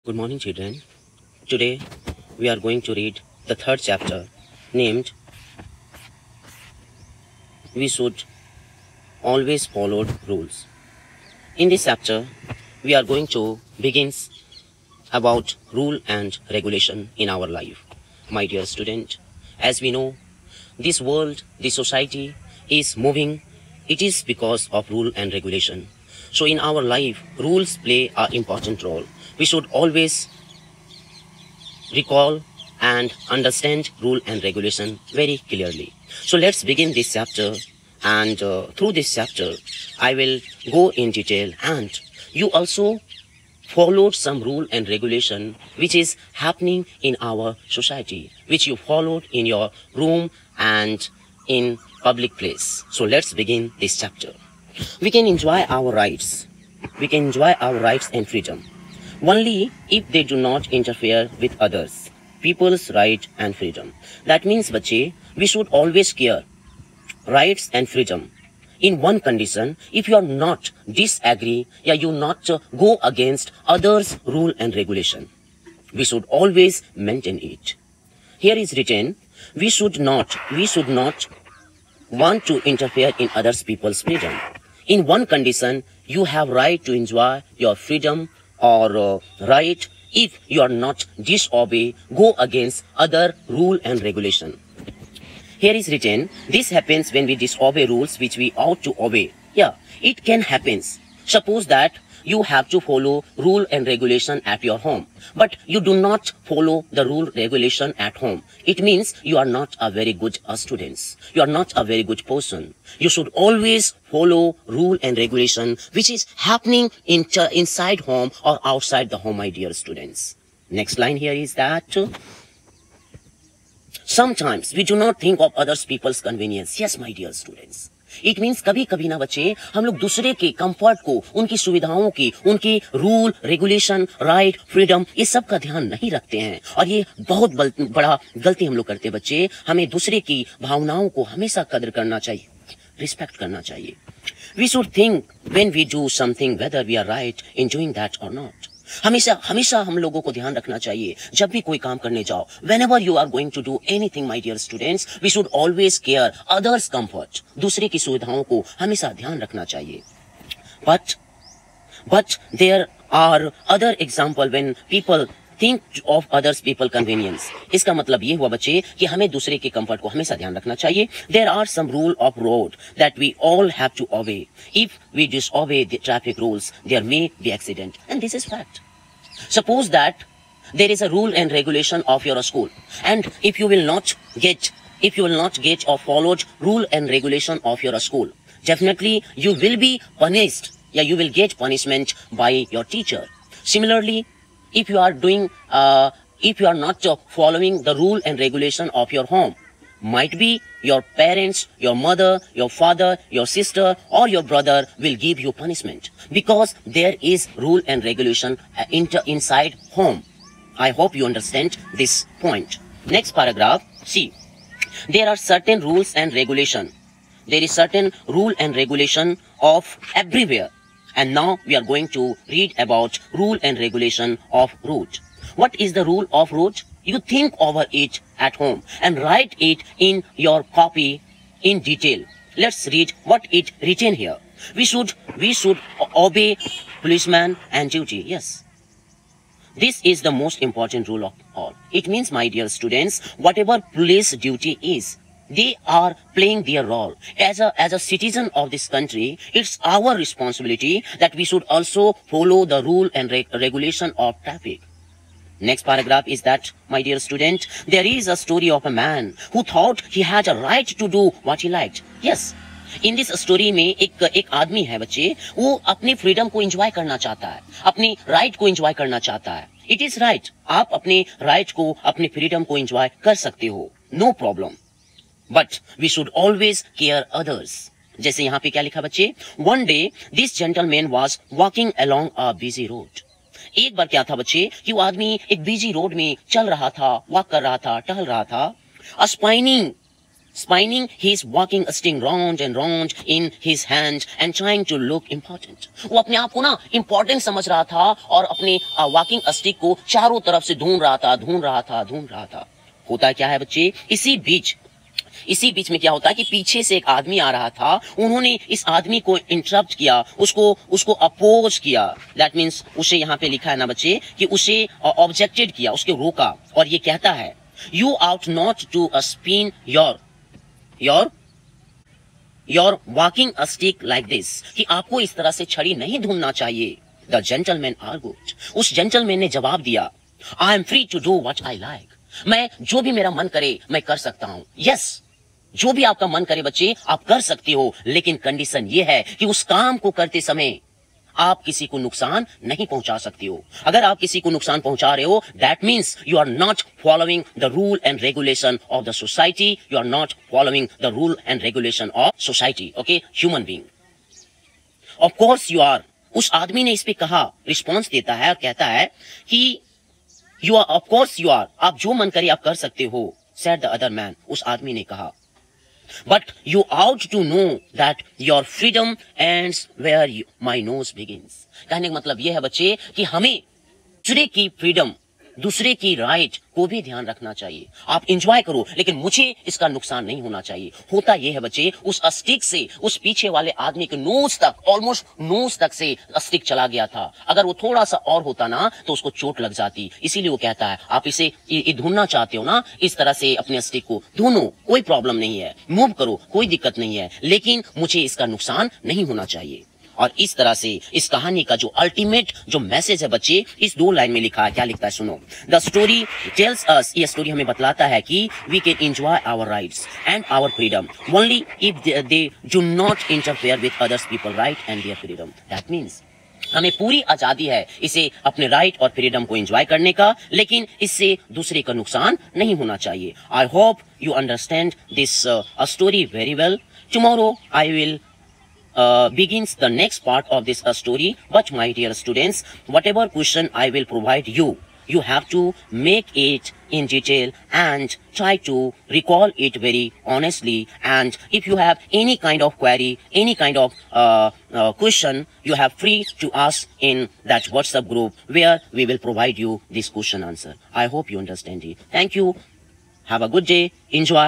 Good morning, children. Today we are going to read the third chapter named We Should Always Follow Rules. In this chapter, we are going to begin about rule and regulation in our life. My dear student, as we know, this world, this society is moving. It is because of rule and regulation. So in our life, rules play an important role. We should always recall and understand rule and regulation very clearly. So let's begin this chapter, and through this chapter I will go in detail, and you also followed some rule and regulation which is happening in our society, which you followed in your room and in public place. So let's begin this chapter. We can enjoy our rights. We can enjoy our rights and freedom only if they do not interfere with others, people's right and freedom. That means, बच्चे, we should always care rights and freedom in one condition: if you are not disagree, you not go against others' rule and regulation. We should always maintain it. Here is written, we should not want to interfere in others' people's freedom. In one condition, you have right to enjoy your freedom or right if you are not disobey, go against other rule and regulation. Here is written, this happens when we disobey rules which we ought to obey. Yeah, it can happen. Suppose that you have to follow rule and regulation at your home, but you do not follow the rule regulation at home. It means you are not a very good student. You are not a very good person. You should always follow rule and regulation which is happening inside home or outside the home, my dear students. Next line here is that sometimes we do not think of others people's convenience. Yes, my dear students. It means कभी कभी ना बच्चे, हम लोग दूसरे के comfort को, उनकी सुविधाओं की, उनके रूल रेगुलेशन राइट फ्रीडम, ये सब का ध्यान नहीं रखते हैं, और ये बहुत बड़ा गलती हम लोग करते हैं बच्चे. हमें दूसरे की भावनाओं को हमेशा कदर करना चाहिए, रिस्पेक्ट करना चाहिए. We should think when we do something whether we are right in doing that or not. हमेशा हम लोगों को ध्यान रखना चाहिए जब भी कोई काम करने जाओ. Whenever you are going to do anything, my dear students, we should always care others' comfort. दूसरे की सुविधाओं को हमेशा ध्यान रखना चाहिए. But there are other example when people think of others people convenience. इसका मतलब ये हुआ बच्चे कि हमें दूसरे के कंफर्ट को हमेशा ध्यान रखना चाहिए. There are some rule of road that we all have to obey. If we disobey the traffic rules, there may be accident, and this is fact. Suppose that there is a rule and regulation of your school, and if you will not get or followed rule and regulation of your school, definitely you will be punished. You will get punishment by your teacher. Similarly, if you are not following the rule and regulation of your home, might be your parents, your mother, your father, your sister, or your brother will give you punishment because there is rule and regulation inside home. I hope you understand this point. Next paragraph, see, there are certain rules and regulation. There is certain rule and regulation of everywhere. And now we are going to read about rule and regulation of road. What is the rule of road? You think over it at home and write it in your copy in detail. Let's read what it written here. We should obey policeman and duty. Yes. This is the most important rule of all. It means, my dear students, whatever police duty is, they are playing their role. As a citizen of this country, it's our responsibility that we should also follow the rule and regulation of traffic. Next paragraph is that, my dear student, there is a story of a man who thought he had a right to do what he liked. Yes. In this story में एक आदमी है बच्चे, वो अपनी freedom को enjoy करना चाहता है, अपनी राइट को एंजॉय करना चाहता है. इट इज राइट, आप अपने राइट को, अपनी फ्रीडम को एंजॉय कर सकते हो, no problem. But we should always care others. जैसे यहाँ पे क्या लिखा बच्चे, one day this gentleman was walking along a busy road. एक बार क्या था बच्चे कि वो आदमी एक बिजी रोड में चल रहा था, वॉक कर रहा था, टहल रहा था. spinning his walking stick round and round in his hand and trying to look important. वो अपने आप को ना important समझ रहा था और अपने walking stick को चारों तरफ से ढूंढ रहा था. होता क्या है बच्चे, इसी बीच में क्या होता है कि पीछे से एक आदमी आ रहा था. उन्होंने इस आदमी को इंटरप्ट किया, उसको अपोज किया. दैट मीन्स उसे यहाँ पे लिखा है ना बच्चे कि उसे ऑब्जेक्टेड किया, उसके रोका. और ये कहता है you ought not to spin your walking stick like this, कि आपको इस तरह से छड़ी नहीं ढूंढना चाहिए. द जेंटलमैन आर्गुड, उस जेंटलमैन ने जवाब दिया, I am free to do what I like. मैं जो भी मेरा मन करे मैं कर सकता हूं. यस, जो भी आपका मन करे बच्चे आप कर सकते हो, लेकिन कंडीशन ये है कि उस काम को करते समय आप किसी को नुकसान नहीं पहुंचा सकते हो. अगर आप किसी को नुकसान पहुंचा रहे हो, that means you are not following the rule and regulation of the society. You are not following the rule and regulation of society. Okay, human being. Of course you are. उस आदमी ने इस पे कहा, रिस्पॉन्स देता है और कहता है कि you are, of course you are, आप जो मन करे आप कर सकते हो. सेड द अदर मैन, उस आदमी ने कहा, but you ought to know that your freedom ends where my nose begins. कहने का मतलब यह है बच्चे कि हमें दूसरे की फ्रीडम, दूसरे की राइट को भी ध्यान रखना चाहिए. आप एंजॉय करो, लेकिन मुझे इसका नुकसान नहीं होना चाहिए. होता यह है बच्चे, उस स्टिक से उस पीछे वाले आदमी के नोज तक, ऑलमोस्ट नोज तक से स्टिक चला गया था. अगर वो थोड़ा सा और होता ना तो उसको चोट लग जाती. इसीलिए वो कहता है आप इसे ढूंढना चाहते हो ना, इस तरह से अपने स्टिक को ढूंढो, कोई प्रॉब्लम नहीं है, मूव करो, कोई दिक्कत नहीं है, लेकिन मुझे इसका नुकसान नहीं होना चाहिए. और इस तरह से इस कहानी का जो अल्टीमेट जो मैसेज है बच्चे, इस 2 लाइन में लिखा है. क्या लिखता है सुनो. द स्टोरी टेल्स अस, ये स्टोरी हमें बतलाता है कि we can enjoy our rights and our freedom only if they do not interfere with others people right and their freedom. That means हमें पूरी आजादी है इसे अपने राइट और फ्रीडम को एंजॉय करने का, लेकिन इससे दूसरे का नुकसान नहीं होना चाहिए. I hope you understand this story very well. Tomorrow I will begins the next part of this story. But my dear students, whatever question I will provide you, you have to make it in detail and try to recall it very honestly. And if you have any kind of query, any kind of question, you have free to ask in that WhatsApp group where we will provide you this question answer. I hope you understand it. Thank you. Have a good day. Enjoy.